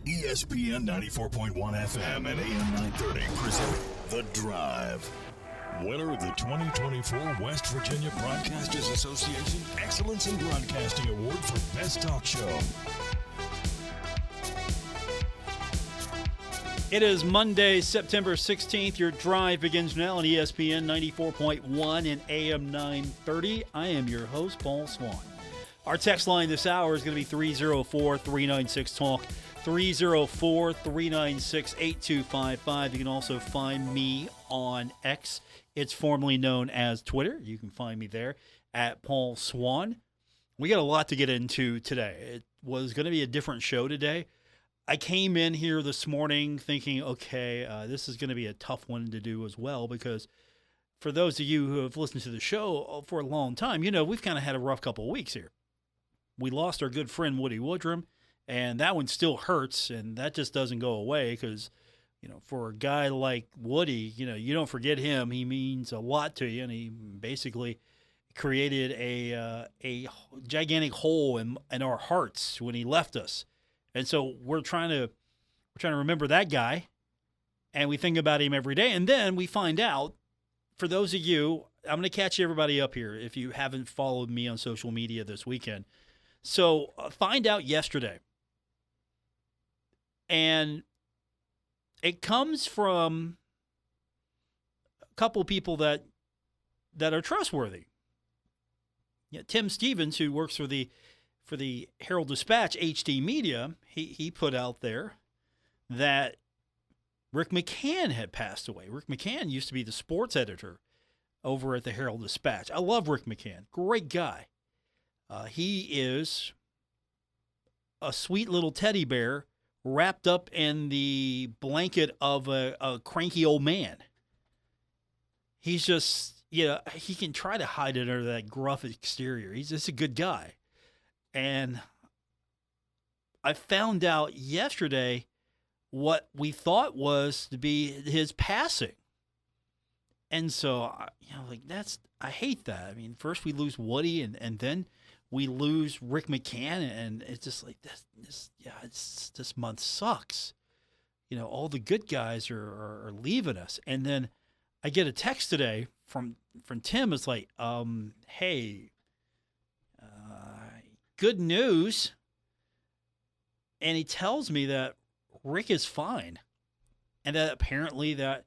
ESPN 94.1 FM and AM 930 present The Drive. Winner of the 2024 West Virginia Broadcasters Association Excellence in Broadcasting Award for Best Talk Show. It is Monday, September 16th. Your drive begins now on ESPN 94.1 and AM 930. I am your host, Paul Swann. Our text line this hour is going to be 304-396-TALK, 304-396-8255. You can also find me on X. It's formerly known as Twitter. You can find me there at Paul Swann. We got a lot to get into today. It was going to be a different show today. I came in here this morning thinking, okay, this is going to be a tough one to do as well, because for those of you who have listened to the show for a long time, you know, we've kind of had a rough couple of weeks here. We lost our good friend Woody Woodrum, and that one still hurts, and that just doesn't go away because, you know, for a guy like Woody, you know, you don't forget him. He means a lot to you, and he basically created a gigantic hole in our hearts when he left us. And so we're trying to remember that guy, and we think about him every day. And then we find out, for those of you, I'm going to catch everybody up here if you haven't followed me on social media this weekend. So find out yesterday, and it comes from a couple people that are trustworthy. Yeah, Tim Stevens, who works for the Herald-Dispatch HD Media, he put out there that Rick McCann had passed away. Rick McCann used to be the sports editor over at the Herald-Dispatch. I love Rick McCann. Great guy. He is a sweet little teddy bear wrapped up in the blanket of a cranky old man. He's just, you know, he can try to hide it under that gruff exterior. He's just a good guy. And I found out yesterday what we thought was to be his passing. And so, you know, like I hate that. I mean, first we lose Woody and then we lose Rick McCann, and it's just like this month sucks. You know, all the good guys are leaving us. And then I get a text today from Tim. It's like, hey, good news. And he tells me that Rick is fine, and that apparently that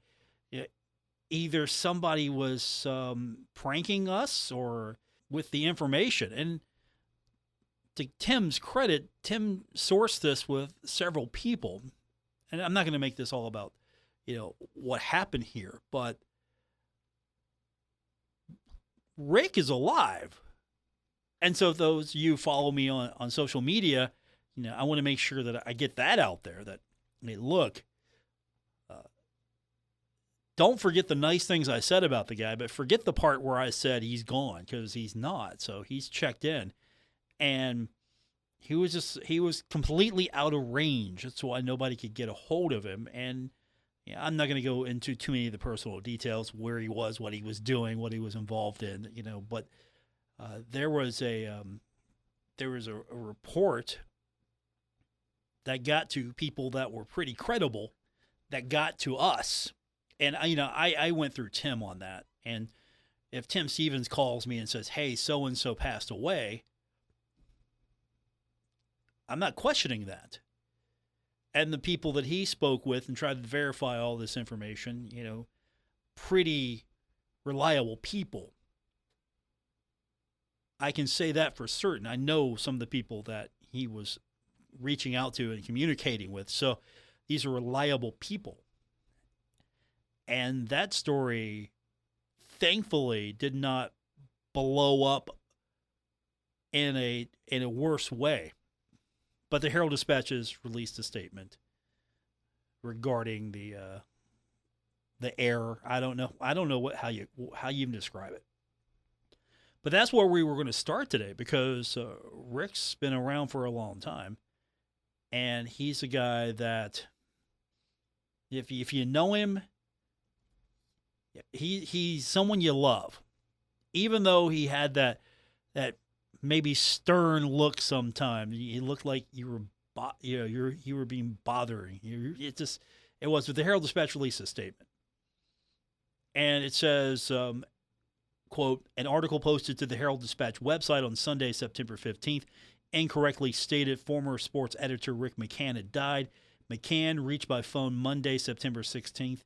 either somebody was pranking us or with the information. And to Tim's credit, Tim sourced this with several people, and I'm not going to make this all about, you know, what happened here, but Rick is alive. And so those of you follow me on social media, you know, I want to make sure that I get that out there, that, hey, look, don't forget the nice things I said about the guy, but forget the part where I said he's gone, because he's not. So he's checked in, and he was completely out of range. That's why nobody could get a hold of him. And yeah, I'm not going to go into too many of the personal details, where he was, what he was doing, what he was involved in, you know, but there was a report that got to people that were pretty credible, that got to us. And, you know, I went through Tim on that. And if Tim Stevens calls me and says, hey, so-and-so passed away, I'm not questioning that. And the people that he spoke with and tried to verify all this information, you know, pretty reliable people. I can say that for certain. I know some of the people that he was reaching out to and communicating with. So these are reliable people. And that story, thankfully, did not blow up in a worse way. But the Herald-Dispatch has released a statement regarding the error. I don't know how you even describe it. But that's where we were going to start today, because Rick's been around for a long time, and he's a guy that, if you know him, he's someone you love, even though he had that maybe stern look sometimes. He looked like you were you were being bothering. It was. But the Herald Dispatch released a statement, and it says, quote, an article posted to the Herald Dispatch website on Sunday, September 15th, incorrectly stated former sports editor Rick McCann had died. McCann, reached by phone Monday, September 16th,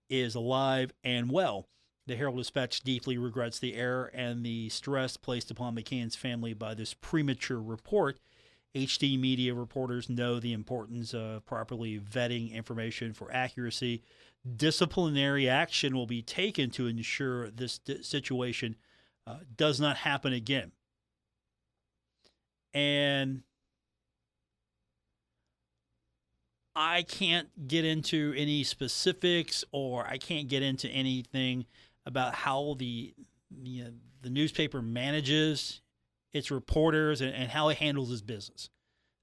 is alive and well. The Herald Dispatch deeply regrets the error and the stress placed upon McCann's family by this premature report. HD media reporters know the importance of properly vetting information for accuracy. Disciplinary action will be taken to ensure this situation does not happen again. And I can't get into any specifics, or I can't get into anything about how the newspaper manages its reporters and how it handles its business.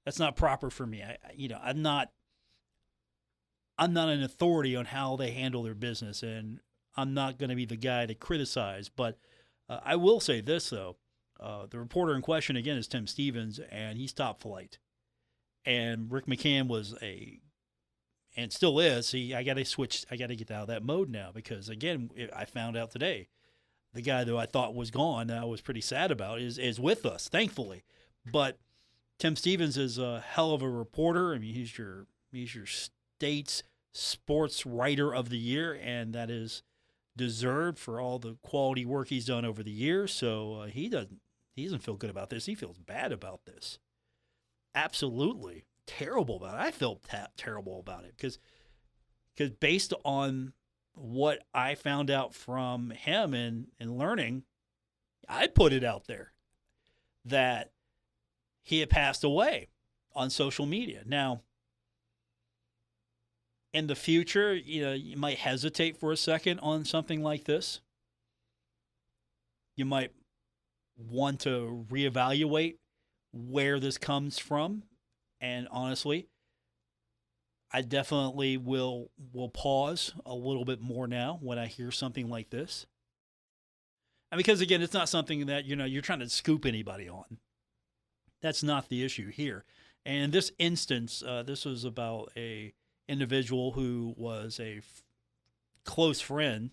That's not proper for me. I'm not an authority on how they handle their business, and I'm not going to be the guy to criticize. But I will say this, though. The reporter in question, again, is Tim Stevens, and he's top flight. And Rick McCann was and still is. I got to get out of that mode now because, again, I found out today the guy that I thought was gone, that I was pretty sad about, is with us, thankfully. But Tim Stevens is a hell of a reporter. I mean, he's your state's sports writer of the year, and that is deserved for all the quality work he's done over the years. So he doesn't feel good about this. He feels bad about this. Absolutely terrible about it. I felt terrible about it because based on what I found out from him and learning, I put it out there that he had passed away on social media. Now, in the future, you might hesitate for a second on something like this. You might want to reevaluate where this comes from. And honestly, I definitely will pause a little bit more now when I hear something like this. And because, again, it's not something that, you're trying to scoop anybody on. That's not the issue here. And in this instance, this was about a individual who was a close friend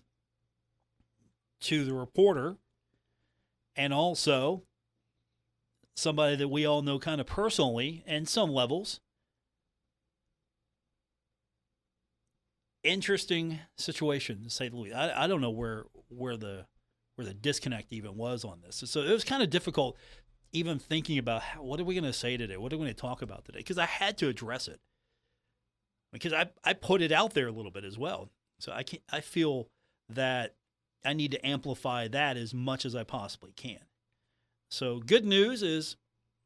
to the reporter, and also somebody that we all know kind of personally and some levels. Interesting situation, to say the least. I don't know where the disconnect even was on this. So it was kind of difficult even thinking about what are we going to say today? What are we going to talk about today? Because I had to address it. Because I put it out there a little bit as well. So I feel that I need to amplify that as much as I possibly can. So good news is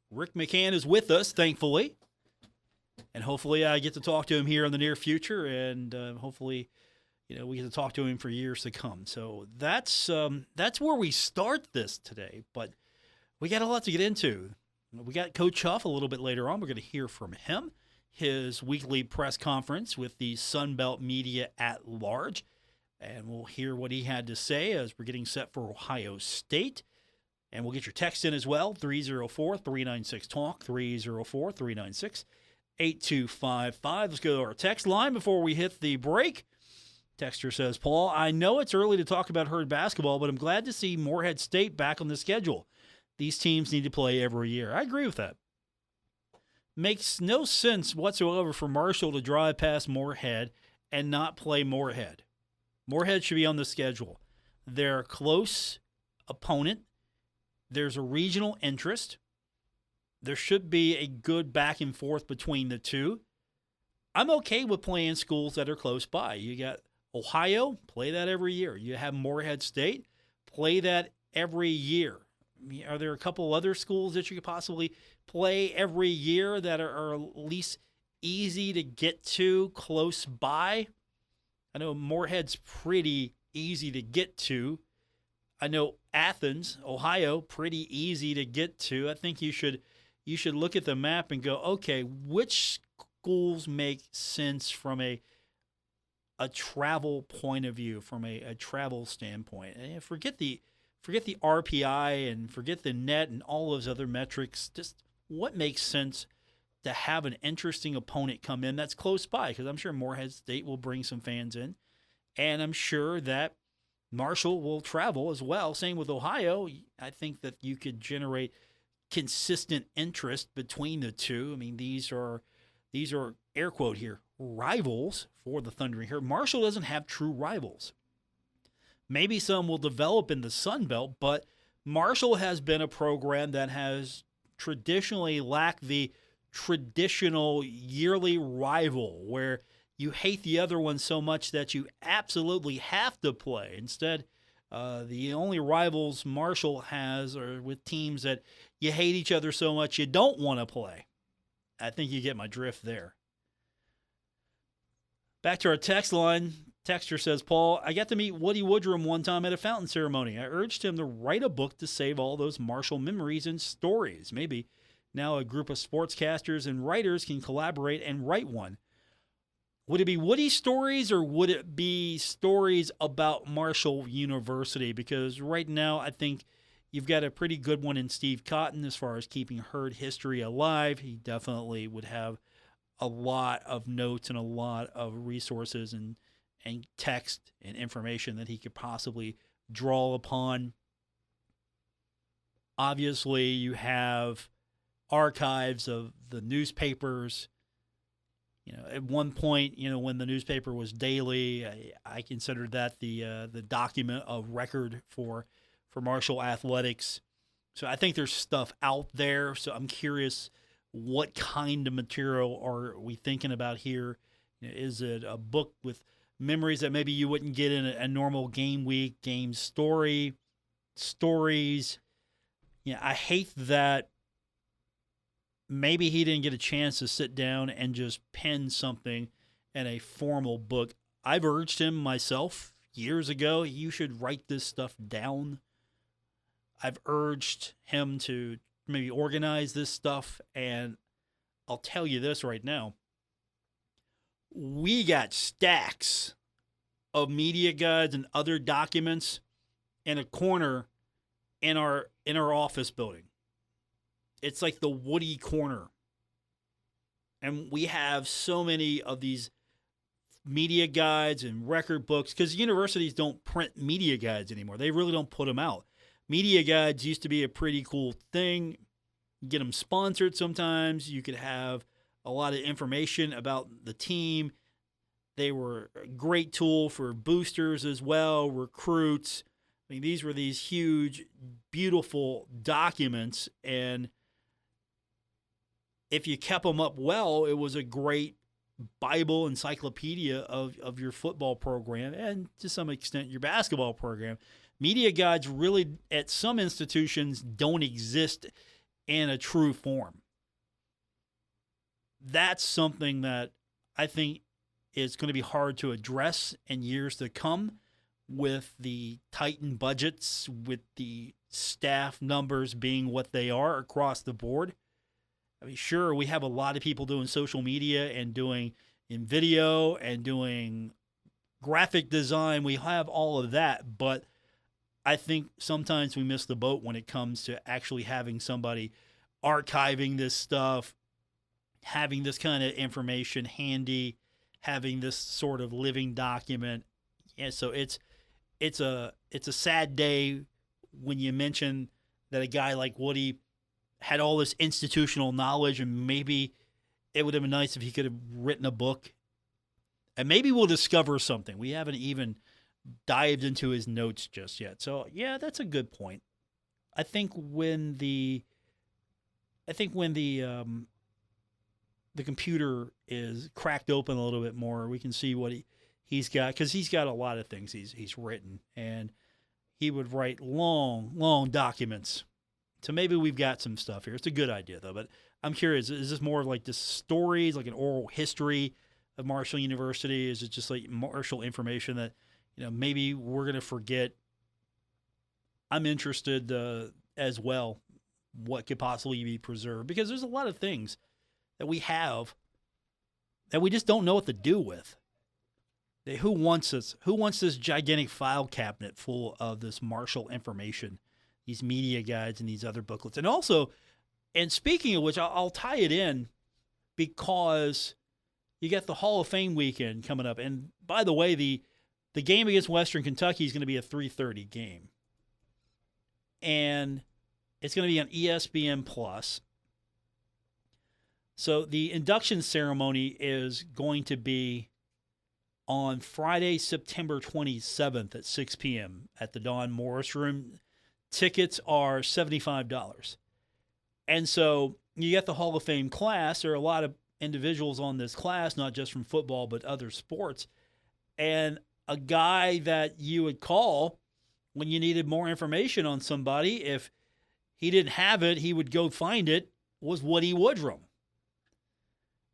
Rick McCann is with us, thankfully. And hopefully I get to talk to him here in the near future, and hopefully, we get to talk to him for years to come. So that's where we start this today. But we got a lot to get into. We got Coach Huff a little bit later on. We're going to hear from him, his weekly press conference with the Sunbelt media at large. And we'll hear what he had to say as we're getting set for Ohio State. And we'll get your text in as well, 304-396-TALK, 304-396-8255. Let's go to our text line before we hit the break. Texter says, Paul, I know it's early to talk about Herd basketball, but I'm glad to see Morehead State back on the schedule. These teams need to play every year. I agree with that. Makes no sense whatsoever for Marshall to drive past Morehead and not play Morehead. Morehead should be on the schedule. They're a close opponent. There's a regional interest. There should be a good back and forth between the two. I'm okay with playing schools that are close by. You got Ohio, play that every year. You have Morehead State, play that every year. I mean, are there a couple other schools that you could possibly play every year that are at least easy to get to close by? I know Morehead's pretty easy to get to. I know Athens, Ohio, pretty easy to get to. I think you should look at the map and go, okay, which schools make sense from a travel point of view, from a travel standpoint. And forget the RPI and forget the net and all those other metrics. Just what makes sense to have an interesting opponent come in that's close by, because I'm sure Morehead State will bring some fans in, and I'm sure that Marshall will travel as well. Same with Ohio. I think that you could generate consistent interest between the two. I mean, these are air quote here, rivals for the Thundering Herd. Marshall doesn't have true rivals. Maybe some will develop in the Sun Belt, but Marshall has been a program that has traditionally lacked the traditional yearly rival where you hate the other one so much that you absolutely have to play. Instead, the only rivals Marshall has are with teams that you hate each other so much you don't want to play. I think you get my drift there. Back to our text line. Texter says, Paul, I got to meet Woody Woodrum one time at a fountain ceremony. I urged him to write a book to save all those Marshall memories and stories. Maybe now a group of sportscasters and writers can collaborate and write one. Would it be Woody stories or would it be stories about Marshall University? Because right now I think you've got a pretty good one in Steve Cotton as far as keeping Herd history alive. He definitely would have a lot of notes and a lot of resources and text and information that he could possibly draw upon. Obviously, you have archives of the newspapers. You know, at one point, you know, when the newspaper was daily, I considered that the document of record for Marshall athletics. So I think there's stuff out there. So I'm curious, what kind of material are we thinking about here? Is it a book with memories that maybe you wouldn't get in a normal game week, game stories? You know, I hate that maybe he didn't get a chance to sit down and just pen something in a formal book. I've urged him myself years ago, you should write this stuff down. I've urged him to maybe organize this stuff, and I'll tell you this right now. We got stacks of media guides and other documents in a corner in our office building. It's like the Woody corner. And we have so many of these media guides and record books because universities don't print media guides anymore. They really don't put them out. Media guides used to be a pretty cool thing. Get them sponsored sometimes. You could have a lot of information about the team. They were a great tool for boosters as well, recruits. I mean, these were these huge, beautiful documents, and if you kept them up well, it was a great Bible encyclopedia of your football program and to some extent your basketball program. Media guides really, at some institutions, don't exist in a true form. That's something that I think is going to be hard to address in years to come with the tightened budgets, with the staff numbers being what they are across the board. I mean, sure, we have a lot of people doing social media and doing in video and doing graphic design. We have all of that, but I think sometimes we miss the boat when it comes to actually having somebody archiving this stuff, having this kind of information handy, having this sort of living document. Yeah, so it's a sad day when you mention that a guy like Woody had all this institutional knowledge, and maybe it would have been nice if he could have written a book. And maybe we'll discover something. We haven't even dived into his notes just yet. So yeah, that's a good point. I think when the computer is cracked open a little bit more, we can see what he's got, because he's got a lot of things he's written, and he would write long documents. So maybe we've got some stuff here. It's a good idea though, but I'm curious, is this more of like just stories, like an oral history of Marshall University? Is it just like Marshall information that, you know, maybe we're going to forget? I'm interested as well what could possibly be preserved, because there's a lot of things that we have that we just don't know what to do with. Who wants this? Who wants this gigantic file cabinet full of this Marshall information, these media guides and these other booklets? And also, and speaking of which, I'll tie it in because you got the Hall of Fame weekend coming up. And by the way, the game against Western Kentucky is going to be a 3:30 game. And it's going to be on ESPN Plus. So the induction ceremony is going to be on Friday, September 27th at 6 p.m. at the Don Morris Room. Tickets are $75. And so you get the Hall of Fame class. There are a lot of individuals on this class, not just from football, but other sports. And a guy that you would call when you needed more information on somebody, if he didn't have it, he would go find it, was Woody Woodrum.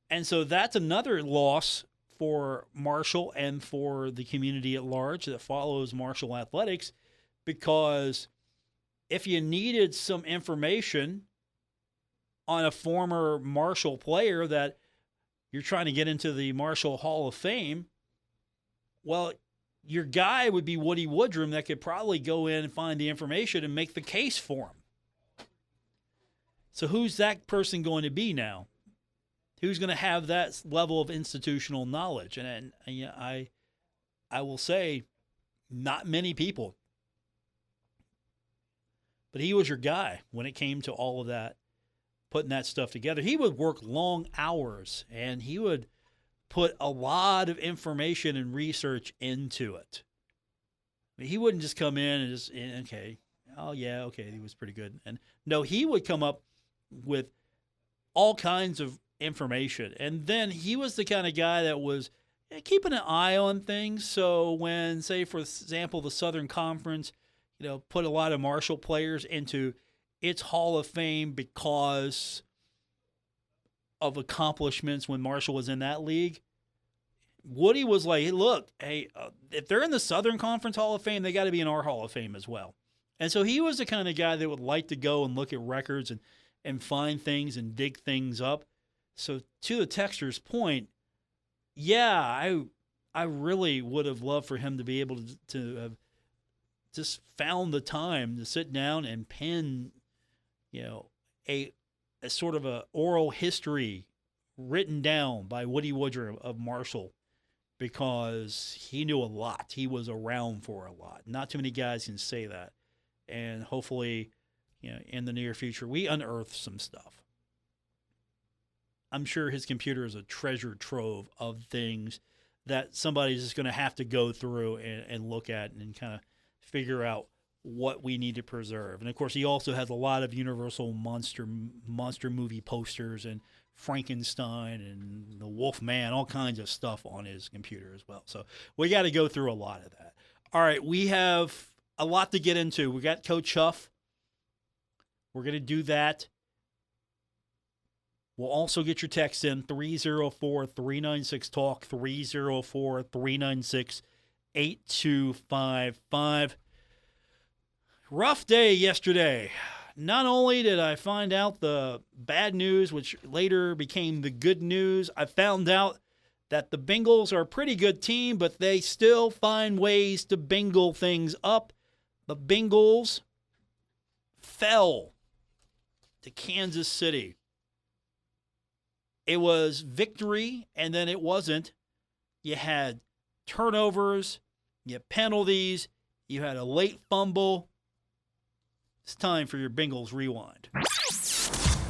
And so that's another loss for Marshall and for the community at large that follows Marshall athletics, because if you needed some information on a former Marshall player that you're trying to get into the Marshall Hall of Fame, well, your guy would be Woody Woodrum that could probably go in and find the information and make the case for him. So who's that person going to be now? Who's going to have that level of institutional knowledge? And I will say, not many people. But he was your guy when it came to all of that, putting that stuff together. He would work long hours, and he would put a lot of information and research into it. I mean, he wouldn't just come in and just, okay, oh yeah, okay, he was pretty good. And no, he would come up with all kinds of information. And then he was the kind of guy that was keeping an eye on things. So when, say, for example, the Southern Conference, put a lot of Marshall players into its Hall of Fame because of accomplishments when Marshall was in that league, Woody was like, hey, look, if they're in the Southern Conference Hall of Fame, they got to be in our Hall of Fame as well. And so he was the kind of guy that would like to go and look at records and find things and dig things up. So to the texter's point, yeah, I really would have loved for him to be able to have just found the time to sit down and pen, a sort of a oral history written down by Woody Woodrum of Marshall, because he knew a lot. He was around for a lot. Not too many guys can say that. And hopefully, in the near future, we unearth some stuff. I'm sure his computer is a treasure trove of things that somebody's just going to have to go through and look at and kind of figure out what we need to preserve. And, of course, he also has a lot of Universal monster movie posters and Frankenstein and the Wolf Man, all kinds of stuff on his computer as well. So we got to go through a lot of that. All right, we have a lot to get into. We got Coach Huff. We're going to do that. We'll also get your text in, 304-396-TALK, 304-396-8255. Rough day yesterday. Not only did I find out the bad news, which later became the good news, I found out that the Bengals are a pretty good team, but they still find ways to bingle things up. The Bengals fell to Kansas City. It was victory, and then it wasn't. You had turnovers, you had penalties, you had a late fumble. It's time for your Bengals Rewind.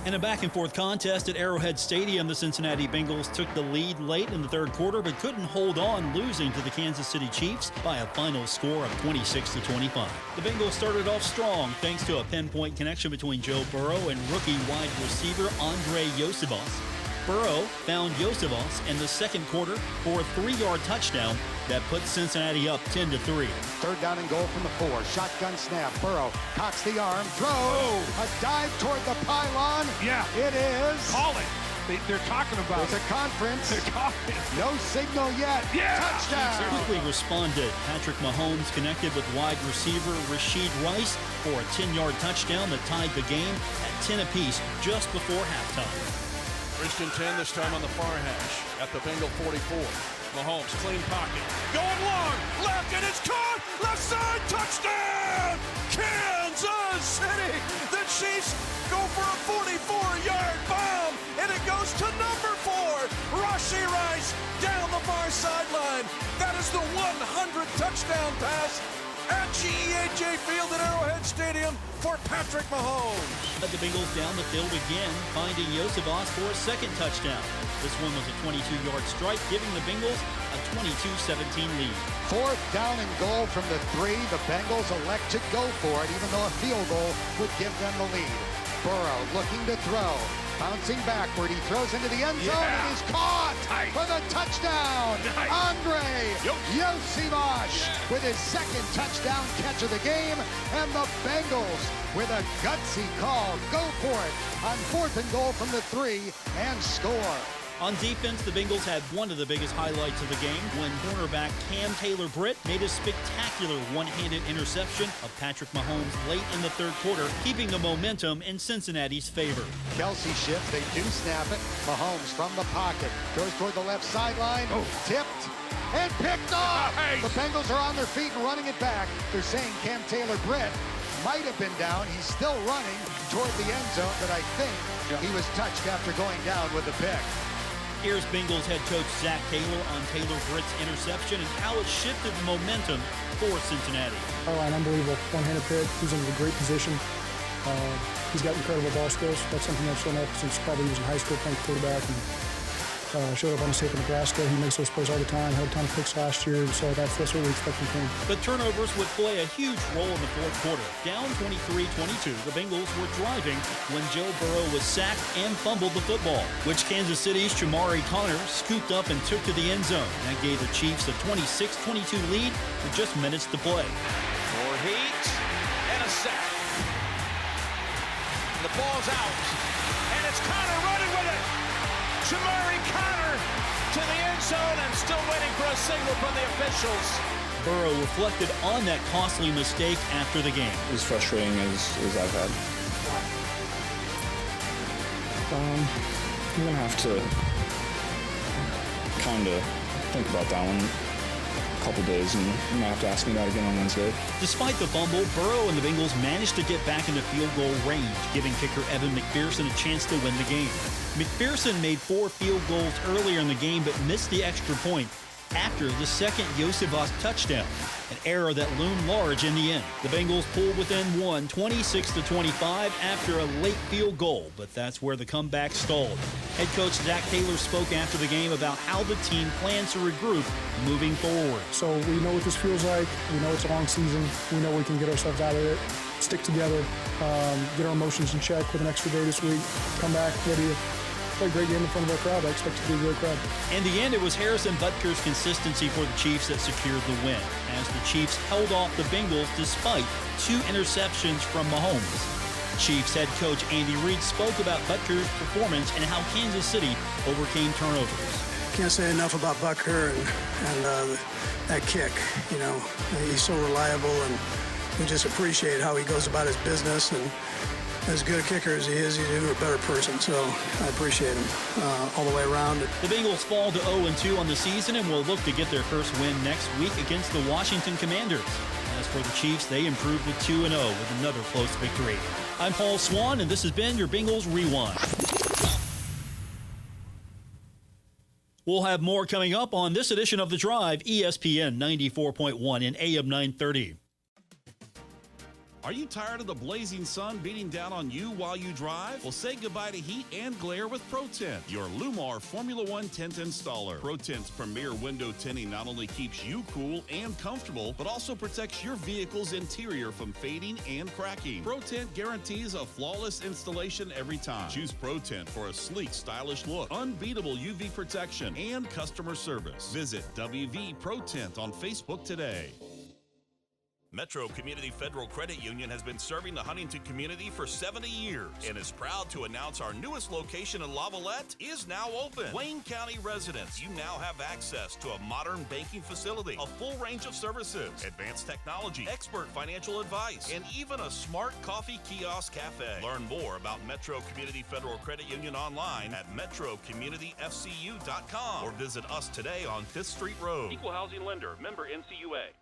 In a back-and-forth contest at Arrowhead Stadium, the Cincinnati Bengals took the lead late in the third quarter, but couldn't hold on, losing to the Kansas City Chiefs by a final score of 26-25. The Bengals started off strong thanks to a pinpoint connection between Joe Burrow and rookie wide receiver Andre Yosibas. Burrow found Yosibas in the second quarter for a 3-yard touchdown that put Cincinnati up 10-3. Third down and goal from the 4. Shotgun snap. Burrow cocks the arm. Throw. A dive toward the pylon. Yeah. It is. Call it. They're talking about It's a conference. They're talking. No signal yet. Yeah. Touchdown. Quickly responded. Patrick Mahomes connected with wide receiver Rashid Rice for a 10-yard touchdown that tied the game at 10 apiece just before halftime. Christian 10 this time on the far hash at the Bengal 44. Mahomes, clean pocket. Going long. Left, and it's caught. Left side, touchdown! Kansas City! The Chiefs go for a 44-yard bomb, and it goes to number 4. slice down the far sideline. That is the 100th touchdown pass at GEHA Field at Arrowhead Stadium for Patrick Mahomes. Led the Bengals down the field again, finding Yosevas for a second touchdown. This one was a 22-yard strike, giving the Bengals a 22-17 lead. Fourth down and goal from the 3. The Bengals elect to go for it, even though a field goal would give them the lead. Burrow looking to throw. Bouncing backward, he throws into the end zone and is caught for the touchdown. Andre Yosevas with his second touchdown catch of the game, and the Bengals with a gutsy call. Go for it on 4th and goal from the 3 and score. On defense, the Bengals had one of the biggest highlights of the game when cornerback Cam Taylor-Britt made a spectacular one-handed interception of Patrick Mahomes late in the third quarter, keeping the momentum in Cincinnati's favor. Kelsey shift, they do snap it. Mahomes from the pocket, goes toward the left sideline, tipped and picked off. The Bengals are on their feet and running it back. They're saying Cam Taylor-Britt might have been down. He's still running toward the end zone, but I think he was touched after going down with the pick. Here's Bengals head coach Zach Taylor on Taylor-Britt's interception and how it shifted the momentum for Cincinnati. Oh, an unbelievable one-handed pick. He's in a great position. He's got incredible ball skills. That's something I've shown up since probably he was in high school playing quarterback. And showed up on the tape in Nebraska. He makes those plays all the time. Had a ton of picks last year, so that's what we expect from him. But turnovers would play a huge role in the fourth quarter. Down 23-22, the Bengals were driving when Joe Burrow was sacked and fumbled the football, which Kansas City's Chamari Connor scooped up and took to the end zone. That gave the Chiefs a 26-22 lead with just minutes to play. More heat and a sack. The ball's out, and it's Connor running with it. Chamari Connor to the end zone and still waiting for a signal from the officials. Burrow reflected on that costly mistake after the game. As frustrating as I've had. I'm going to have to kind of think about that one a couple days, and you might have to ask me that again on Wednesday. Despite the fumble, Burrow and the Bengals managed to get back into field goal range, giving kicker Evan McPherson a chance to win the game. McPherson made 4 field goals earlier in the game but missed the extra point after the second Yosevas touchdown, an error that loomed large in the end. The Bengals pulled within one, 26-25 after a late field goal, but that's where the comeback stalled. Head coach Zach Taylor spoke after the game about how the team plans to regroup moving forward. So we know what this feels like. We know it's a long season. We know we can get ourselves out of it, stick together, get our emotions in check with an extra day this week, come back ready to play a great game in front of our crowd. I expect it to be a great crowd. In the end, it was Harrison Butker's consistency for the Chiefs that secured the win, as the Chiefs held off the Bengals despite 2 interceptions from Mahomes. Chiefs head coach Andy Reid spoke about Butker's performance and how Kansas City overcame turnovers. Can't say enough about Butker and that kick. You know, he's so reliable, and we just appreciate how he goes about his business. And as good a kicker as he is, he's even a better person. So I appreciate him all the way around. The Bengals fall to 0-2 on the season and will look to get their first win next week against the Washington Commanders. As for the Chiefs, they improved to 2-0 with another close victory. I'm Paul Swann, and this has been your Bengals Rewind. We'll have more coming up on this edition of The Drive, ESPN 94.1 and AM 930. Are you tired of the blazing sun beating down on you while you drive? Well, say goodbye to heat and glare with ProTint, your Lumar Formula One tint installer. ProTint's premier window tinting not only keeps you cool and comfortable, but also protects your vehicle's interior from fading and cracking. ProTint guarantees a flawless installation every time. Choose ProTint for a sleek, stylish look, unbeatable UV protection, and customer service. Visit WV ProTint on Facebook today. Metro Community Federal Credit Union has been serving the Huntington community for 70 years and is proud to announce our newest location in Lavalette is now open. Wayne County residents, you now have access to a modern banking facility, a full range of services, advanced technology, expert financial advice, and even a smart coffee kiosk cafe. Learn more about Metro Community Federal Credit Union online at metrocommunityfcu.com or visit us today on 5th Street Road. Equal housing lender, member NCUA.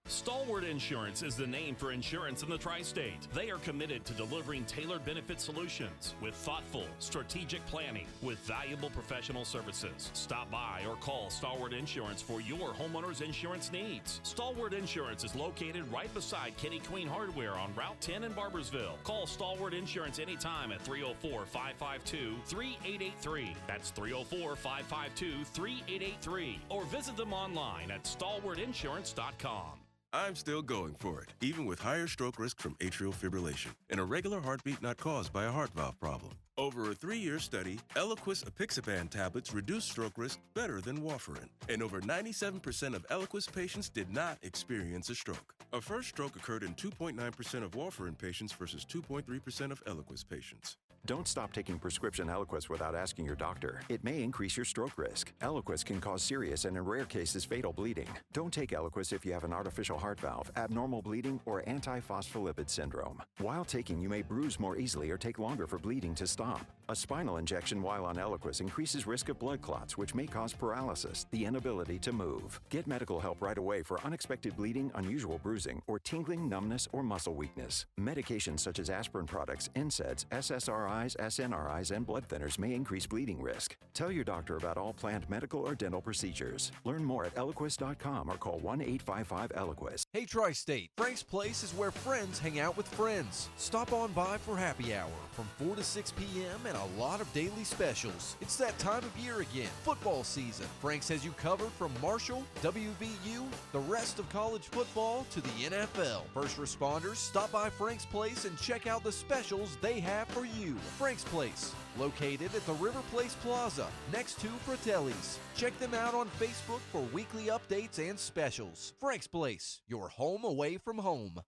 Stalwart Insurance is the name for insurance in the tri-state. They are committed to delivering tailored benefit solutions with thoughtful, strategic planning with valuable professional services. Stop by or call Stalwart Insurance for your homeowner's insurance needs. Stalwart Insurance is located right beside Kitty Queen Hardware on Route 10 in Barbersville. Call Stalwart Insurance anytime at 304-552-3883. That's 304-552-3883. Or visit them online at stalwartinsurance.com. I'm still going for it, even with higher stroke risk from atrial fibrillation, and a regular heartbeat not caused by a heart valve problem. Over a 3-year study, Eliquis apixaban tablets reduced stroke risk better than warfarin, and over 97% of Eliquis patients did not experience a stroke. A first stroke occurred in 2.9% of warfarin patients versus 2.3% of Eliquis patients. Don't stop taking prescription Eliquis without asking your doctor. It may increase your stroke risk. Eliquis can cause serious and in rare cases fatal bleeding. Don't take Eliquis if you have an artificial heart valve, abnormal bleeding, or antiphospholipid syndrome. While taking, you may bruise more easily or take longer for bleeding to stop. A spinal injection while on Eliquis increases risk of blood clots, which may cause paralysis, the inability to move. Get medical help right away for unexpected bleeding, unusual bruising, or tingling, numbness, or muscle weakness. Medications such as aspirin products, NSAIDs, SSRIs, SNRIs, and blood thinners may increase bleeding risk. Tell your doctor about all planned medical or dental procedures. Learn more at Eliquis.com or call 1-855-ELIQUIS. Hey Tri-State, Frank's Place is where friends hang out with friends. Stop on by for happy hour from 4 to 6 p.m. and a lot of daily specials. It's that time of year again, football season. Frank's has you covered from Marshall, WVU, the rest of college football to the NFL. First responders, stop by Frank's Place and check out the specials they have for you. Frank's Place, located at the River Place Plaza, next to Fratelli's. Check them out on Facebook for weekly updates and specials. Frank's Place, your home away from home.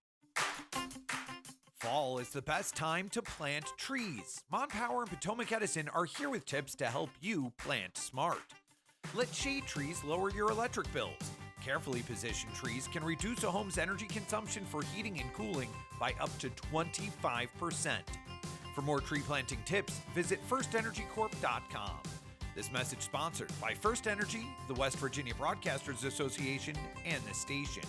Fall is the best time to plant trees. MonPower and Potomac Edison are here with tips to help you plant smart. Let shade trees lower your electric bills. Carefully positioned trees can reduce a home's energy consumption for heating and cooling by up to 25%. For more tree planting tips, visit FirstEnergyCorp.com. This message sponsored by First Energy, the West Virginia Broadcasters Association, and the station.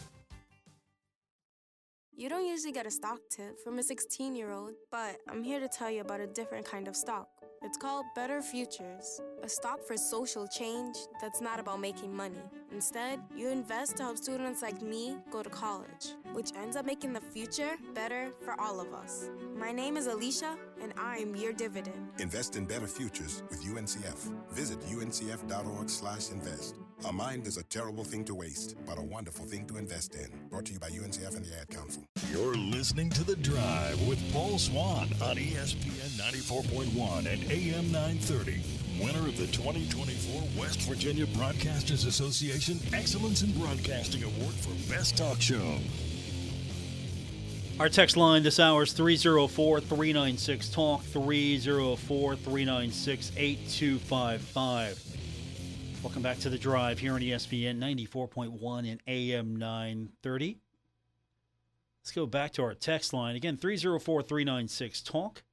You don't usually get a stock tip from a 16-year-old, but I'm here to tell you about a different kind of stock. It's called Better Futures, a stock for social change that's not about making money. Instead, you invest to help students like me go to college, which ends up making the future better for all of us. My name is Alicia, and I'm your dividend. Invest in better futures with UNCF. Visit uncf.org/invest. A mind is a terrible thing to waste, but a wonderful thing to invest in. Brought to you by UNCF and the Ad Council. You're listening to The Drive with Paul Swann on ESPN 94.1 and AM 930. Winner of the 2024 West Virginia Broadcasters Association Excellence in Broadcasting Award for Best Talk Show. Our text line this hour is 304-396-TALK, 304-396-8255. Welcome back to The Drive here on ESPN 94.1 and AM 930. Let's go back to our text line. Again, 304-396-TALK.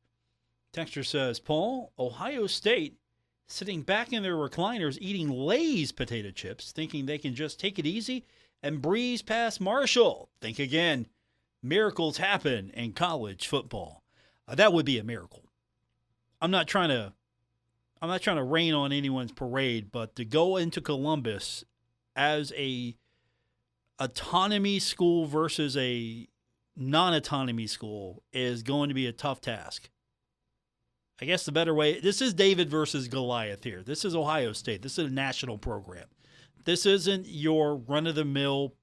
Texter says, Paul, Ohio State sitting back in their recliners eating Lay's potato chips, thinking they can just take it easy and breeze past Marshall. Think again. Miracles happen in college football. That would be a miracle. I'm not trying to rain on anyone's parade, but to go into Columbus as a autonomy school versus a non-autonomy school is going to be a tough task. I guess the better way, this is David versus Goliath here. This is Ohio State. This is a national program. This isn't your run-of-the-mill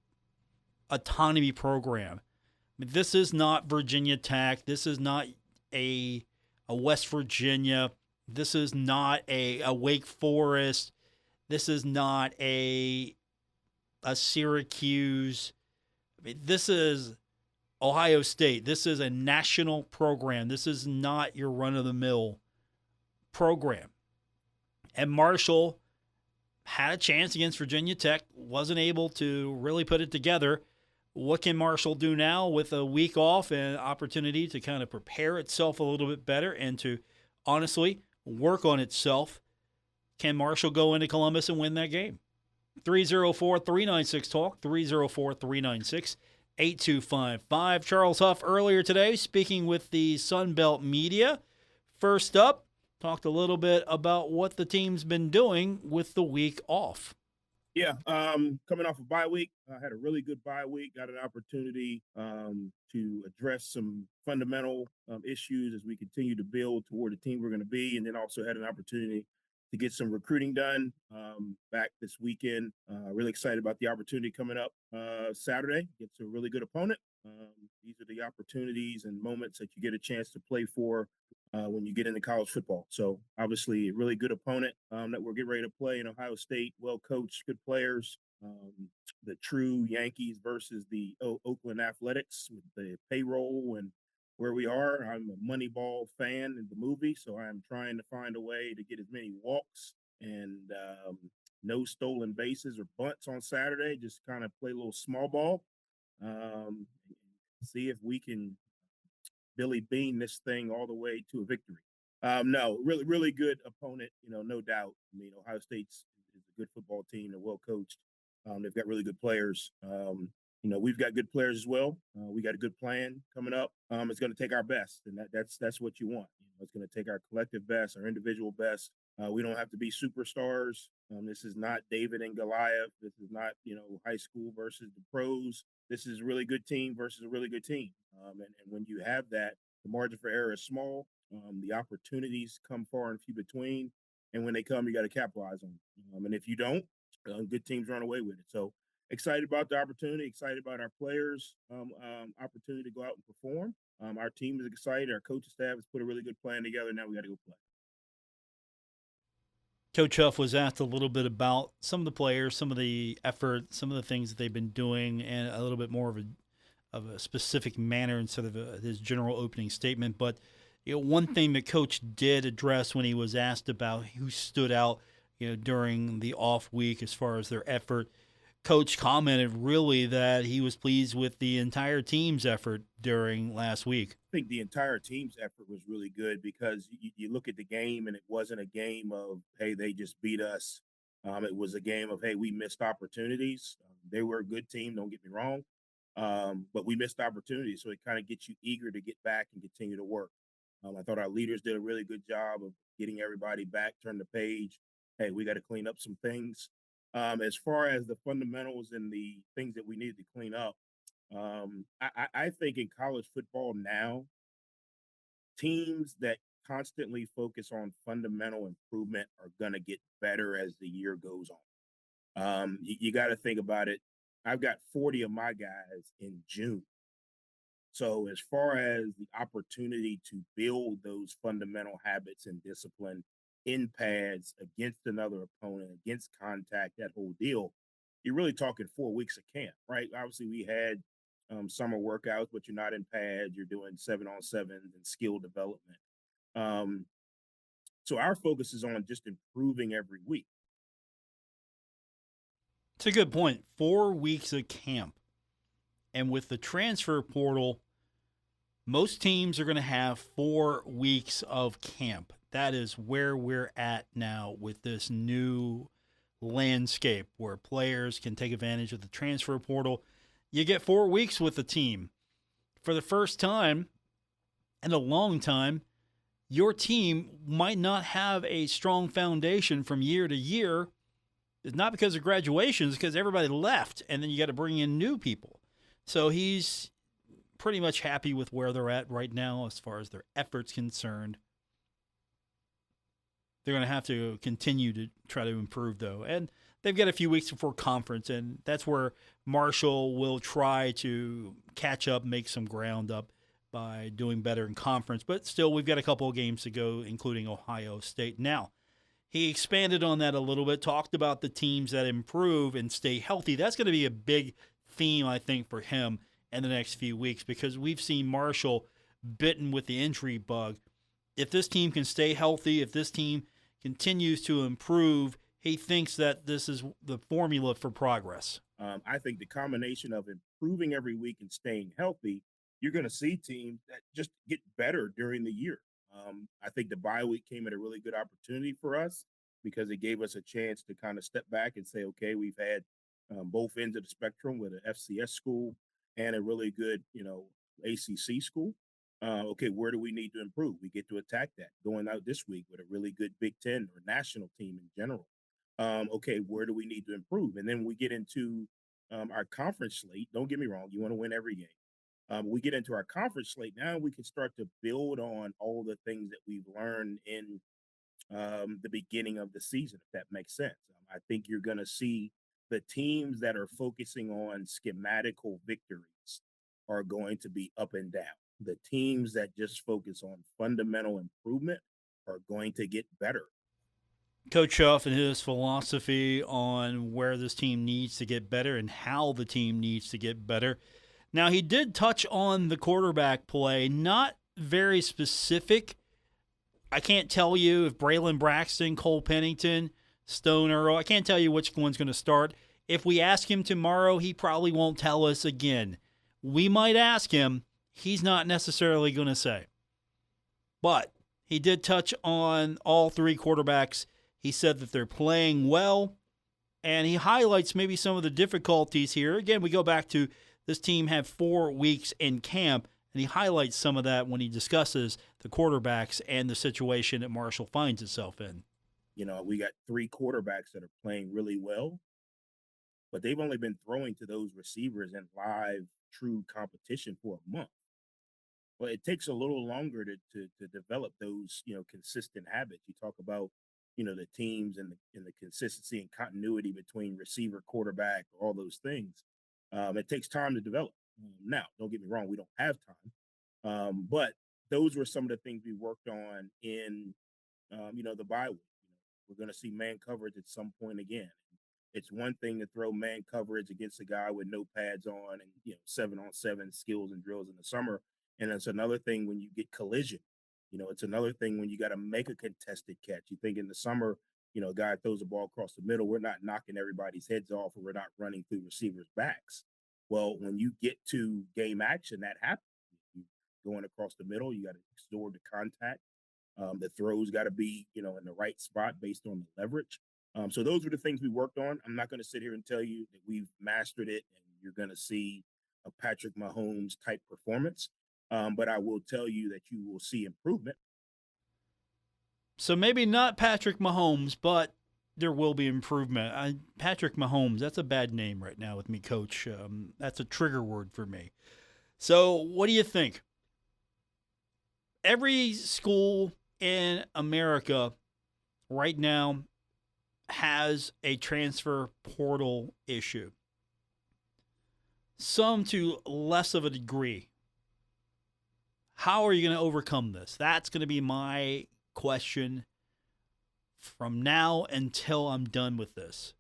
autonomy program. I mean, this is not Virginia Tech. This is not a West Virginia. This is not a Wake Forest. This is not a Syracuse. I mean, this is Ohio State. This is a national program. This is not your run-of-the-mill program. And Marshall had a chance against Virginia Tech, wasn't able to really put it together. What can Marshall do now with a week off and opportunity to kind of prepare itself a little bit better and to honestly work on itself? Can Marshall go into Columbus and win that game? 304-396-TALK, 304-396-8255. Charles Huff earlier today speaking with the Sunbelt media. First up, talked a little bit about what the team's been doing with the week off. Yeah, coming off a bye week, I had a really good bye week. Got an opportunity to address some fundamental issues as we continue to build toward the team we're going to be, and then also had an opportunity to get some recruiting done back this weekend. Really excited about the opportunity coming up Saturday. It's a really good opponent. These are the opportunities and moments that you get a chance to play for when you get into college football. So obviously a really good opponent that we're getting ready to play in Ohio State, well-coached, good players. The true Yankees versus the Oakland Athletics with the payroll and where we are. I'm a Moneyball fan in the movie, so I'm trying to find a way to get as many walks and no stolen bases or bunts on Saturday. Just kind of play a little small ball. See if we can Billy Bean this thing all the way to a victory. No, really, really good opponent, no doubt. I mean, Ohio State's is a good football team. They're well coached. They've got really good players. We've got good players as well. We got a good plan coming up. It's going to take our best, and that's what you want. It's going to take our collective best, our individual best. We don't have to be superstars. This is not David and Goliath. This is not, high school versus the pros. This is a really good team versus a really good team. And when you have that, the margin for error is small. The opportunities come far and few between. And when they come, you got to capitalize on them. And if you don't, good teams run away with it. So excited about the opportunity, excited about our players' opportunity to go out and perform. Our team is excited. Our coaching staff has put a really good plan together. Now we got to go play. Coach Huff was asked a little bit about some of the players, some of the effort, some of the things that they've been doing, and a little bit more of a specific manner instead of his general opening statement. But one thing that Coach did address when he was asked about who stood out, during the off week as far as their effort, Coach commented really that he was pleased with the entire team's effort during last week. I think the entire team's effort was really good because you look at the game and it wasn't a game of, hey, they just beat us. It was a game of, hey, we missed opportunities. They were a good team, don't get me wrong, but we missed opportunities. So it kind of gets you eager to get back and continue to work. I thought our leaders did a really good job of getting everybody back, turn the page. Hey, we got to clean up some things. As far as the fundamentals and the things that we need to clean up, I think in college football now, teams that constantly focus on fundamental improvement are going to get better as the year goes on. You got to think about it. I've got 40 of my guys in June. So as far as the opportunity to build those fundamental habits and discipline in pads against another opponent, against contact, that whole deal, you're really talking 4 weeks of camp, right? Obviously, we had summer workouts, but you're not in pads. You're doing 7-on-7s and skill development. So our focus is on just improving every week. It's a good point. 4 weeks of camp. And with the transfer portal, most teams are going to have 4 weeks of camp. That is where we're at now with this new landscape where players can take advantage of the transfer portal. You get 4 weeks with the team. For the first time in a long time, your team might not have a strong foundation from year to year. It's not because of graduations, because everybody left, and then you got to bring in new people. So he's pretty much happy with where they're at right now as far as their efforts concerned. They're going to have to continue to try to improve, though. And they've got a few weeks before conference, and that's where Marshall will try to catch up, make some ground up by doing better in conference. But still, we've got a couple of games to go, including Ohio State. Now, he expanded on that a little bit, talked about the teams that improve and stay healthy. That's going to be a big theme, I think, for him in the next few weeks because we've seen Marshall bitten with the injury bug. If this team can stay healthy, if this team continues to improve, he thinks that this is the formula for progress. I think the combination of improving every week and staying healthy, you're going to see teams that just get better during the year. I think the bye week came at a really good opportunity for us. because it gave us a chance to kind of step back and say, okay, we've had both ends of the spectrum with an FCS school and a really good, ACC school. Okay, where do we need to improve? We get to attack that going out this week with a really good Big Ten or national team in general. Okay, where do we need to improve? And then we get into our conference slate. Don't get me wrong, you want to win every game. We get into our conference slate. Now we can start to build on all the things that we've learned in the beginning of the season, if that makes sense. I think you're going to see the teams that are focusing on schematical victories are going to be up and down. The teams that just focus on fundamental improvement are going to get better. Coach Huff and his philosophy on where this team needs to get better and how the team needs to get better. Now, he did touch on the quarterback play, not very specific. I can't tell you if Braylon Braxton, Cole Pennington, Stone Earl, I can't tell you which one's going to start. If we ask him tomorrow, he probably won't tell us again. We might ask him. He's not necessarily going to say. But he did touch on all three quarterbacks. He said that they're playing well, and he highlights maybe some of the difficulties here. Again, we go back to this team had 4 weeks in camp, and he highlights some of that when he discusses the quarterbacks and the situation that Marshall finds itself in. We got 3 quarterbacks that are playing really well, but they've only been throwing to those receivers in live, true competition for a month. Well, it takes a little longer to develop those, consistent habits. You talk about, the teams and the consistency and continuity between receiver, quarterback, all those things. It takes time to develop. Now, don't get me wrong, we don't have time. But those were some of the things we worked on in, the bye week. We're going to see man coverage at some point again. It's one thing to throw man coverage against a guy with no pads on and 7-on-7 skills and drills in the summer. And it's another thing when you get collision. It's another thing when you got to make a contested catch. You think in the summer, a guy throws the ball across the middle, we're not knocking everybody's heads off or we're not running through receivers' backs. Well, when you get to game action, that happens. You going across the middle, you got to absorb the contact. The throws got to be, in the right spot based on the leverage. So those were the things we worked on. I'm not going to sit here and tell you that we've mastered it and you're going to see a Patrick Mahomes type performance. But I will tell you that you will see improvement. So maybe not Patrick Mahomes, but there will be improvement. Patrick Mahomes, that's a bad name right now with me, Coach. That's a trigger word for me. So what do you think? Every school in America right now has a transfer portal issue. Some to less of a degree. How are you going to overcome this? That's going to be my question from now until I'm done with this.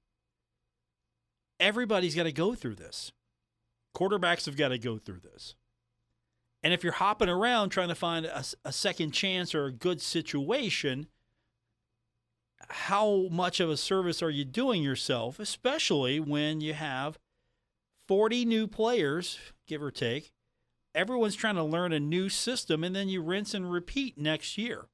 Everybody's got to go through this. Quarterbacks have got to go through this. And if you're hopping around trying to find a second chance or a good situation, how much of a service are you doing yourself, especially when you have 40 new players, give or take? Everyone's trying to learn a new system, and then you rinse and repeat next year.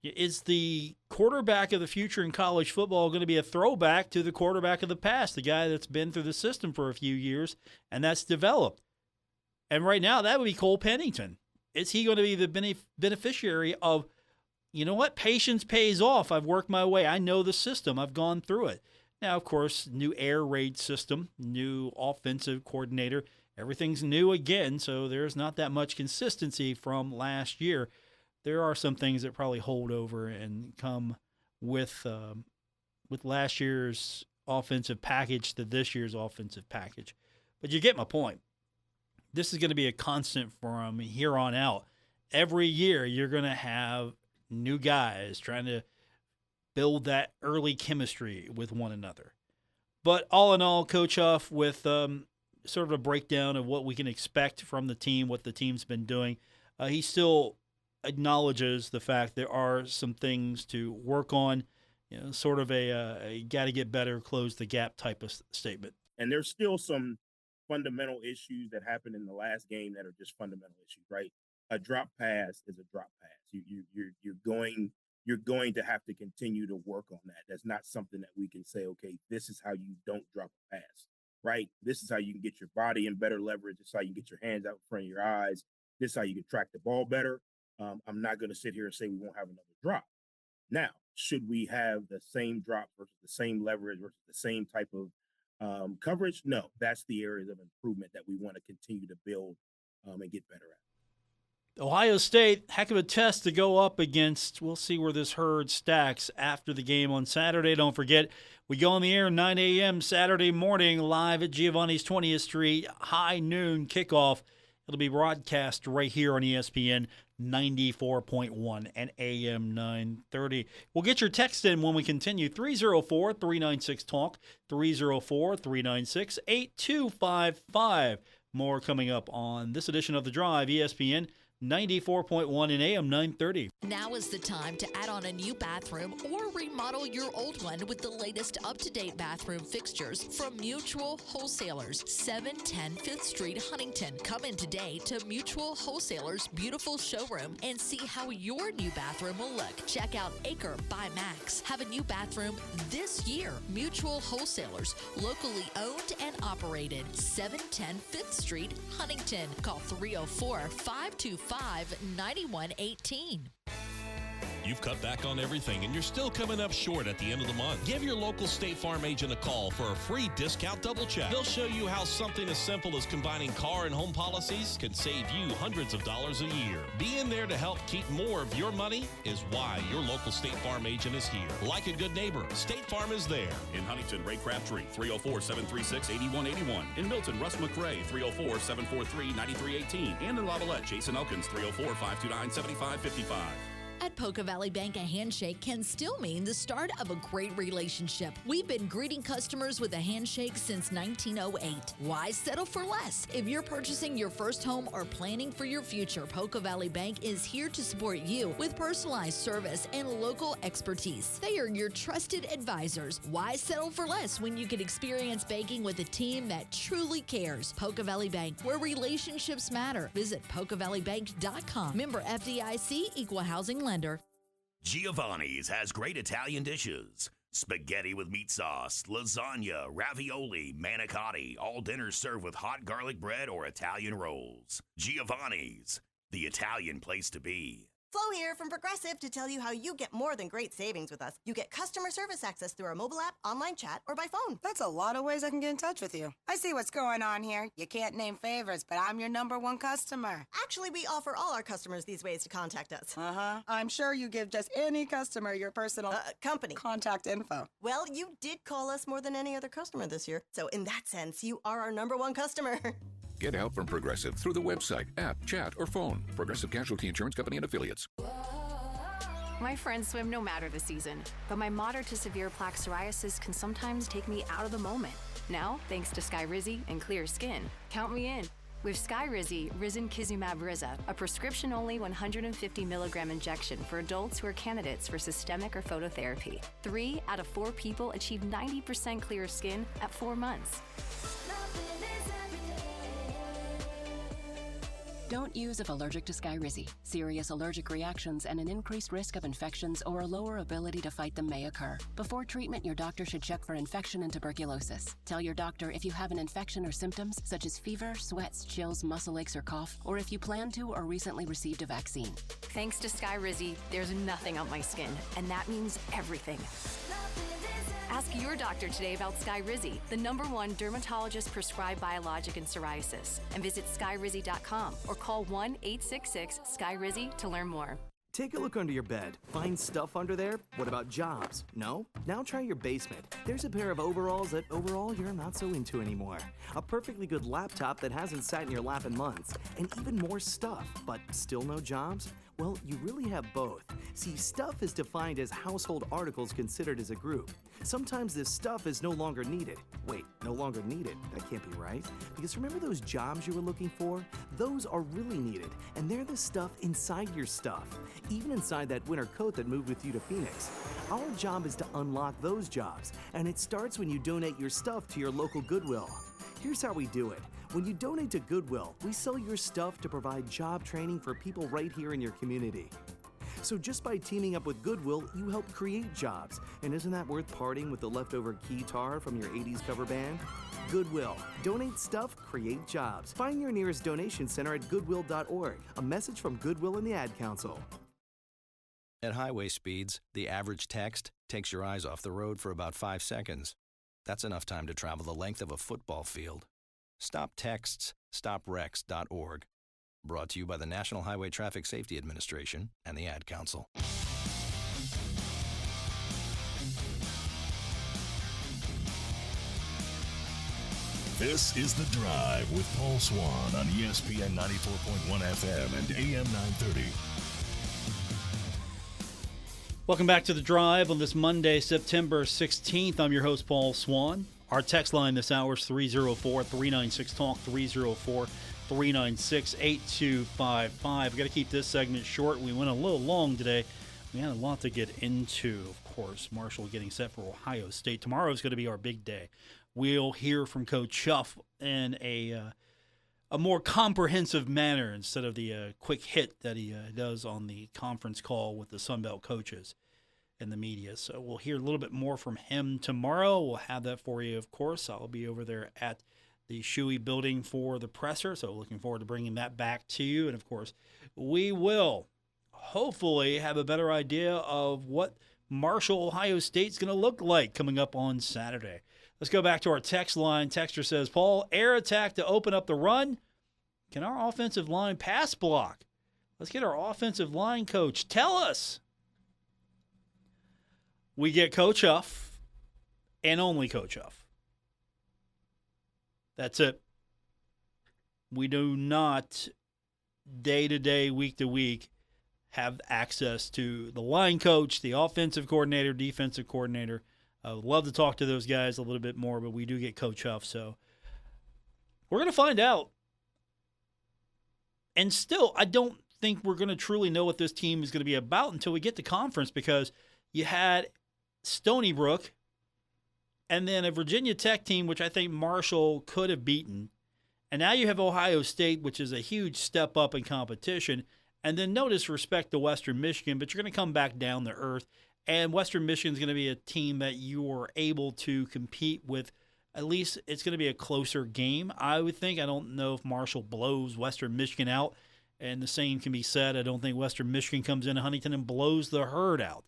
Is the quarterback of the future in college football going to be a throwback to the quarterback of the past, the guy that's been through the system for a few years and that's developed? And right now, that would be Cole Pennington. Is he going to be the beneficiary of, you know what, patience pays off. I've worked my way. I know the system. I've gone through it. Now, of course, new air raid system, new offensive coordinator. Everything's new again, so there's not that much consistency from last year. There are some things that probably hold over and come with last year's offensive package to this year's offensive package. But you get my point. This is going to be a constant from here on out. Every year you're going to have new guys trying to build that early chemistry with one another. But all in all, Coach Huff, with sort of a breakdown of what we can expect from the team, what the team's been doing, he still acknowledges the fact there are some things to work on, sort of a got to get better, close the gap type of statement. And there's still some fundamental issues that happened in the last game that are just fundamental issues, right? A drop pass is a drop pass. you're going to have to continue to work on that. That's not something that we can say, okay, this is how you don't drop a pass, right? This is how you can get your body in better leverage. This is how you can get your hands out in front of your eyes. This is how you can track the ball better. I'm not going to sit here and say we won't have another drop. Now, should we have the same drop versus the same leverage versus the same type of coverage? No, that's the areas of improvement that we want to continue to build and get better at. Ohio State, heck of a test to go up against. We'll see where this herd stacks after the game on Saturday. Don't forget, we go on the air 9 a.m. Saturday morning live at Giovanni's 20th Street, high noon kickoff. It'll be broadcast right here on ESPN 94.1 and AM 930. We'll get your text in when we continue. 304-396-TALK, 304-396-8255. More coming up on this edition of The Drive, ESPN 94.1 and AM 930. Now is the time to add on a new bathroom or remodel your old one with the latest up-to-date bathroom fixtures from Mutual Wholesalers, 710 5th Street, Huntington. Come in today to Mutual Wholesalers' beautiful showroom and see how your new bathroom will look. Check out Acre by Max. Have a new bathroom this year. Mutual Wholesalers, locally owned and operated, 710 5th Street, Huntington. Call 304-525-9118. You've cut back on everything and you're still coming up short at the end of the month. Give your local State Farm agent a call for a free discount double check. He'll show you how something as simple as combining car and home policies can save you hundreds of dollars a year. Being there to help keep more of your money is why your local State Farm agent is here. Like a good neighbor, State Farm is there. In Huntington, Ray Crabtree, 304-736-8181. In Milton, Russ McRae, 304-743-9318. And in Lavallette, Jason Elkins, 304-529-7555. At Poca Valley Bank, a handshake can still mean the start of a great relationship. We've been greeting customers with a handshake since 1908. Why settle for less? If you're purchasing your first home or planning for your future, Poca Valley Bank is here to support you with personalized service and local expertise. They are your trusted advisors. Why settle for less when you can experience banking with a team that truly cares? Poca Valley Bank, where relationships matter. Visit PocaValleyBank.com. Member FDIC, Equal Housing Lender. Giovanni's has great Italian dishes. Spaghetti with meat sauce, lasagna, ravioli, manicotti, all dinners served with hot garlic bread or Italian rolls. Giovanni's, the Italian place to be. Flo here from Progressive to tell you how you get more than great savings with us. You get customer service access through our mobile app, online chat, or by phone. That's a lot of ways I can get in touch with you. I see what's going on here. You can't name favorites, but I'm your #1 customer. Actually, we offer all our customers these ways to contact us. I'm sure you give just any customer your personal company contact info. Well, you did call us more than any other customer this year. So in that sense, you are our #1 customer. Get help from Progressive through the website, app, chat, or phone. Progressive Casualty Insurance Company and Affiliates. My friends swim no matter the season, but my moderate to severe plaque psoriasis can sometimes take me out of the moment. Now, thanks to Skyrizi and clear skin, count me in. With Skyrizi, Risankizumab Riza, a prescription-only 150 milligram injection for adults who are candidates for systemic or phototherapy. 3 out of 4 people achieve 90% clear skin at 4 months. Don't use if allergic to Skyrizi. Serious allergic reactions and an increased risk of infections or a lower ability to fight them may occur. Before treatment, your doctor should check for infection and tuberculosis. Tell your doctor if you have an infection or symptoms such as fever, sweats, chills, muscle aches, or cough, or if you plan to or recently received a vaccine. Thanks to Skyrizi, there's nothing on my skin, and that means everything. Ask your doctor today about Skyrizi, the #1 dermatologist-prescribed biologic in psoriasis, and visit skyrizi.com or call 1-866-SKYRIZI to learn more. Take a look under your bed. Find stuff under there? What about jobs? No? Now try your basement. There's a pair of overalls that overall you're not so into anymore. A perfectly good laptop that hasn't sat in your lap in months. And even more stuff, but still no jobs? Well, you really have both. See, stuff is defined as household articles considered as a group. Sometimes this stuff is no longer needed. Wait, no longer needed? That can't be right. Because remember those jobs you were looking for? Those are really needed, and they're the stuff inside your stuff. Even inside that winter coat that moved with you to Phoenix. Our job is to unlock those jobs, and it starts when you donate your stuff to your local Goodwill. Here's how we do it. When you donate to Goodwill, we sell your stuff to provide job training for people right here in your community. So just by teaming up with Goodwill, you help create jobs. And isn't that worth parting with the leftover guitar from your 80s cover band? Goodwill. Donate stuff, create jobs. Find your nearest donation center at goodwill.org. A message from Goodwill and the Ad Council. At highway speeds, the average text takes your eyes off the road for about 5 seconds. That's enough time to travel the length of a football field. Stop texts, stopwrecks.org. Brought to you by the National Highway Traffic Safety Administration and the Ad Council. This is The Drive with Paul Swann on ESPN 94.1 FM and AM 930. Welcome back to The Drive on this Monday, September 16th. I'm your host, Paul Swann. Our text line this hour is 304-396-TALK, 304-396-8255. We've got to keep this segment short. We went a little long today. We had a lot to get into, of course. Marshall getting set for Ohio State. Tomorrow is going to be our big day. We'll hear from Coach Huff in a more comprehensive manner instead of the quick hit that he does on the conference call with the Sunbelt coaches and the media. So we'll hear a little bit more from him tomorrow. We'll have that for you, of course. I'll be over there at the Shuey building for the presser, so looking forward to bringing that back to you. And, of course, we will hopefully have a better idea of what Marshall, Ohio State's going to look like coming up on Saturday. Let's go back to our text line. Texter says, Paul, air attack to open up the run. Can our offensive line pass block? Let's get our offensive line coach. Tell us. We get Coach Huff and only Coach Huff. That's it. We do not day-to-day, week-to-week have access to the line coach, the offensive coordinator, defensive coordinator. I would love to talk to those guys a little bit more, but we do get Coach Huff. So we're going to find out. And still, I don't think we're going to truly know what this team is going to be about until we get to conference, because you had Stony Brook and then a Virginia Tech team, which I think Marshall could have beaten. And now you have Ohio State, which is a huge step up in competition. And then no disrespect to Western Michigan, but you're going to come back down to earth. And Western Michigan is going to be a team that you are able to compete with. At least it's going to be a closer game, I would think. I don't know if Marshall blows Western Michigan out. And the same can be said. I don't think Western Michigan comes into Huntington and blows the herd out.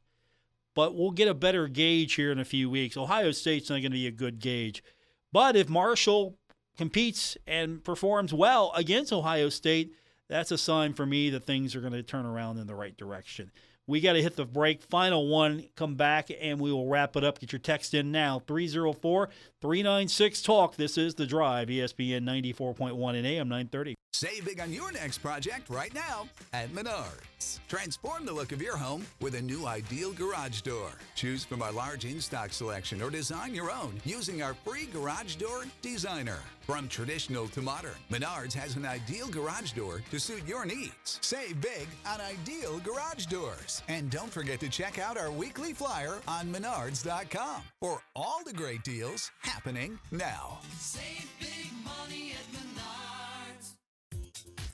But we'll get a better gauge here in a few weeks. Ohio State's not going to be a good gauge. But if Marshall competes and performs well against Ohio State, that's a sign for me that things are going to turn around in the right direction. We got to hit the break. Final one. Come back, and we will wrap it up. Get your text in now. 304-396-TALK. This is The Drive, ESPN 94.1 and AM 930. Save big on your next project right now at Menards. Transform the look of your home with a new Ideal Garage Door. Choose from our large in-stock selection or design your own using our free Garage Door Designer. From traditional to modern, Menards has an Ideal Garage Door to suit your needs. Save big on Ideal Garage Doors. And don't forget to check out our weekly flyer on Menards.com for all the great deals happening now. Save big money at Menards.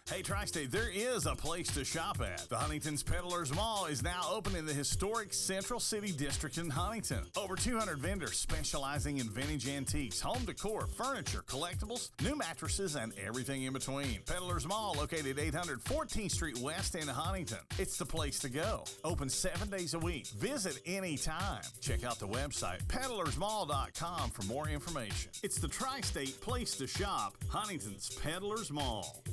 Hey, Tri-State, there is a place to shop at. The Huntington's Peddlers Mall is now open in the historic Central City District in Huntington. Over 200 vendors specializing in vintage antiques, home decor, furniture, collectibles, new mattresses, and everything in between. Peddlers Mall, located 800 14th Street West in Huntington. It's the place to go. Open 7 days a week. Visit anytime. Check out the website, peddlersmall.com, for more information. It's the Tri-State place to shop, Huntington's Peddlers Mall.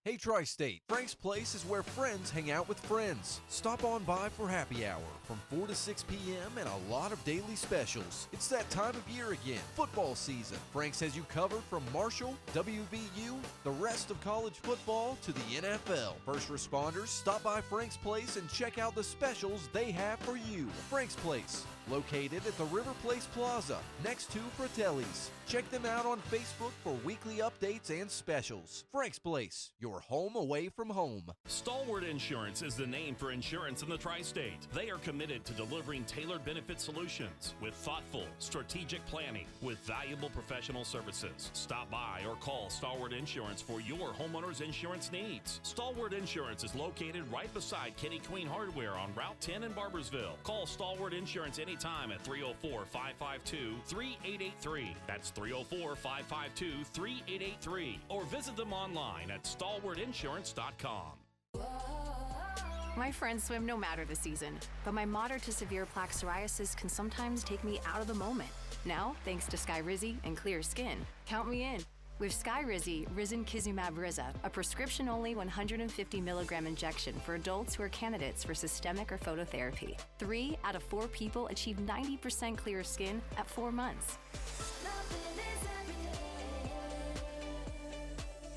Hey Tri-State, Frank's Place is where friends hang out with friends. Stop on by for happy hour from 4 to 6 p.m. and a lot of daily specials. It's that time of year again, football season. Frank's has you covered from Marshall, WVU, the rest of college football to the NFL. First responders, stop by Frank's Place and check out the specials they have for you. Frank's Place, located at the River Place Plaza, next to Fratelli's. Check them out on Facebook for weekly updates and specials. Frank's Place, your home away from home. Stalwart Insurance is the name for insurance in the tri-state. They are committed to delivering tailored benefit solutions with thoughtful, strategic planning with valuable professional services. Stop by or call Stalwart Insurance for your homeowner's insurance needs. Stalwart Insurance is located right beside Kenny Queen Hardware on Route 10 in Barbersville. Call Stalwart Insurance anytime at 304-552-3883. That's 304-552-3883. Or visit them online at stalwartinsurance.com. My friends swim no matter the season, but my moderate to severe plaque psoriasis can sometimes take me out of the moment. Now, thanks to Skyrizi and clear skin, count me in. With Skyrizi, Risankizumab Riza, a prescription-only 150 milligram injection for adults who are candidates for systemic or phototherapy. 3 out of 4 people achieve 90% clear skin at 4 months.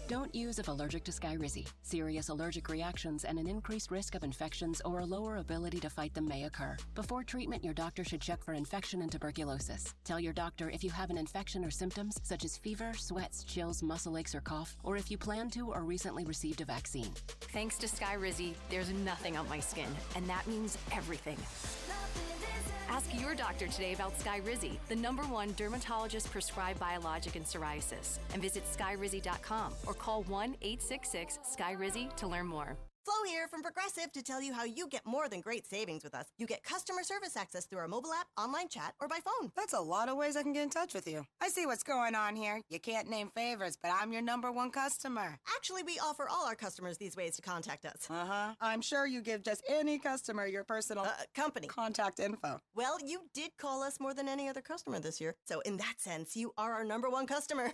Don't use if allergic to Skyrizi. Serious allergic reactions and an increased risk of infections or a lower ability to fight them may occur. Before treatment, your doctor should check for infection and tuberculosis. Tell your doctor if you have an infection or symptoms such as fever, sweats, chills, muscle aches, or cough, or if you plan to or recently received a vaccine. Thanks to Skyrizi, there's nothing on my skin, and that means everything. Ask your doctor today about Skyrizi, the #1 dermatologist-prescribed biologic in psoriasis, and visit skyrizi.com or call 1-866-SKYRIZI to learn more. Flo here from Progressive to tell you how you get more than great savings with us. You get customer service access through our mobile app, online chat, or by phone. That's a lot of ways I can get in touch with you. I see what's going on here. You can't name favorites, but I'm your #1 customer. Actually, we offer all our customers these ways to contact us. I'm sure you give just any customer your personal company contact info. Well, you did call us more than any other customer this year. So in that sense, you are our #1 customer.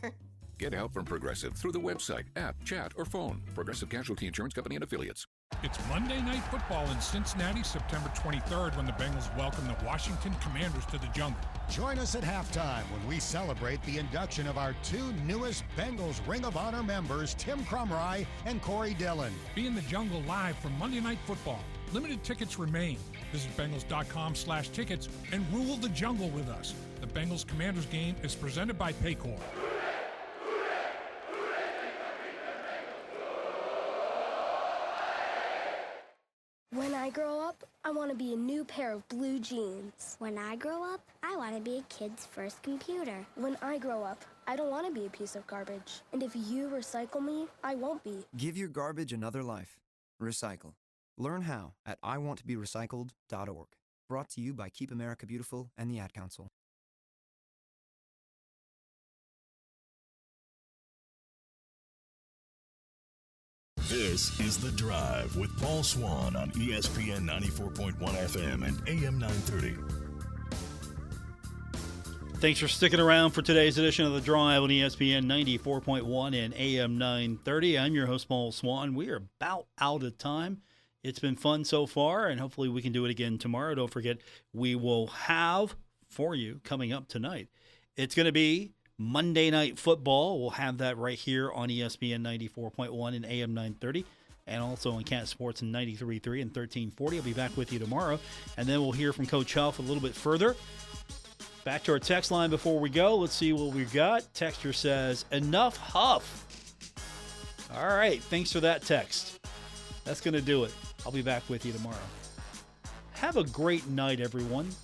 Get help from Progressive through the website, app, chat, or phone. Progressive Casualty Insurance Company and Affiliates. It's Monday Night Football in Cincinnati, September 23rd, when the Bengals welcome the Washington Commanders to the Jungle. Join us at halftime when we celebrate the induction of our 2 newest Bengals Ring of Honor members, Tim Crumry and Corey Dillon. Be in the Jungle live for Monday Night Football. Limited tickets remain. Visit Bengals.com/tickets and rule the Jungle with us. The Bengals Commanders game is presented by Paycor. When I grow up, I want to be a new pair of blue jeans. When I grow up, I want to be a kid's first computer. When I grow up, I don't want to be a piece of garbage. And if you recycle me, I won't be. Give your garbage another life. Recycle. Learn how at iwanttoberecycled.org. Brought to you by Keep America Beautiful and the Ad Council. This is The Drive with Paul Swann on ESPN 94.1 FM and AM 930. Thanks for sticking around for today's edition of The Drive on ESPN 94.1 and AM 930. I'm your host, Paul Swann. We are about out of time. It's been fun so far, and hopefully we can do it again tomorrow. Don't forget, we will have for you coming up tonight. It's going to be Monday Night Football. We'll have that right here on ESPN 94.1 and AM 930, and also on Cat Sports in 93.3 and 1340. I'll be back with you tomorrow, and then we'll hear from Coach Huff a little bit further. Back to our text line before we go. Let's see what we've got. Texter says, enough Huff. All right, thanks for that text. That's going to do it. I'll be back with you tomorrow. Have a great night, everyone.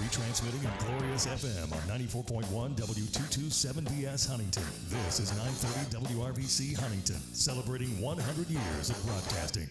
Retransmitting on Glorious FM on 94.1 W227BS Huntington. This is 930 WRVC Huntington, celebrating 100 years of broadcasting.